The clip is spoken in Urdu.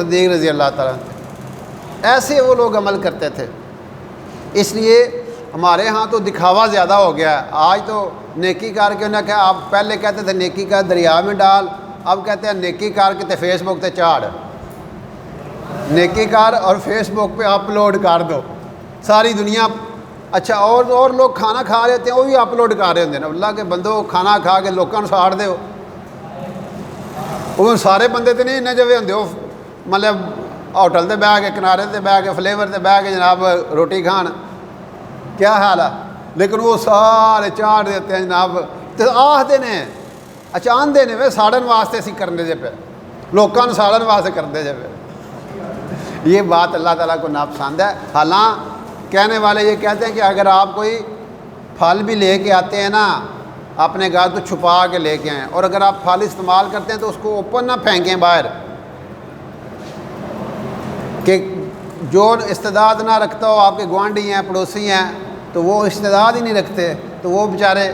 صدیق رضی اللہ تعالیٰ عنہ، ایسے وہ لوگ عمل کرتے تھے۔ اس لیے ہمارے ہاں تو دکھاوا زیادہ ہو گیا ہے۔ آج تو نیکی کار کے انہیں کہا، آپ پہلے کہتے تھے نیکی کار دریا میں ڈال، اب کہتے ہیں نیکی کار کے فیس بک تے چاڑ، نیکی کار اور فیس بک پہ اپلوڈ کر دو ساری دنیا۔ اچھا اور لوگ کھانا کھا رہے ہوتے ہیں، وہ بھی اپلوڈ کر رہے ہوتے ہیں۔ اللہ کے بندو کھانا کھا کے لوگوں ساڑ دو، وہ سارے بندے تو نہیں جے ہوندے، وہ مطلب ہوٹل تے بہ کے کنارے تے بہ کے فلیور تے بہ کے جناب روٹی کھان، کیا حال ہے؟ لیکن وہ سارے چاڑ دیتے ہیں جناب، تو آخدے نے اچھا آندے نے وہ ساڑن واسطے اسی کرنے جے پہ، لوگوں ساڑن واسطے کرتے جے پہ۔ یہ بات اللہ تعالیٰ کو ناپسند ہے۔ حالانکہ کہنے والے یہ کہتے ہیں کہ اگر آپ کوئی پھل بھی لے کے آتے ہیں نا اپنے گھر تو چھپا کے لے کے آئیں، اور اگر آپ پھل استعمال کرتے ہیں تو اس کو اوپن نہ پھینکیں باہر، کہ جو استعداد نہ رکھتا ہو، آپ کے گوانڈی ہیں پڑوسی ہیں تو وہ استعداد ہی نہیں رکھتے، تو وہ بیچارے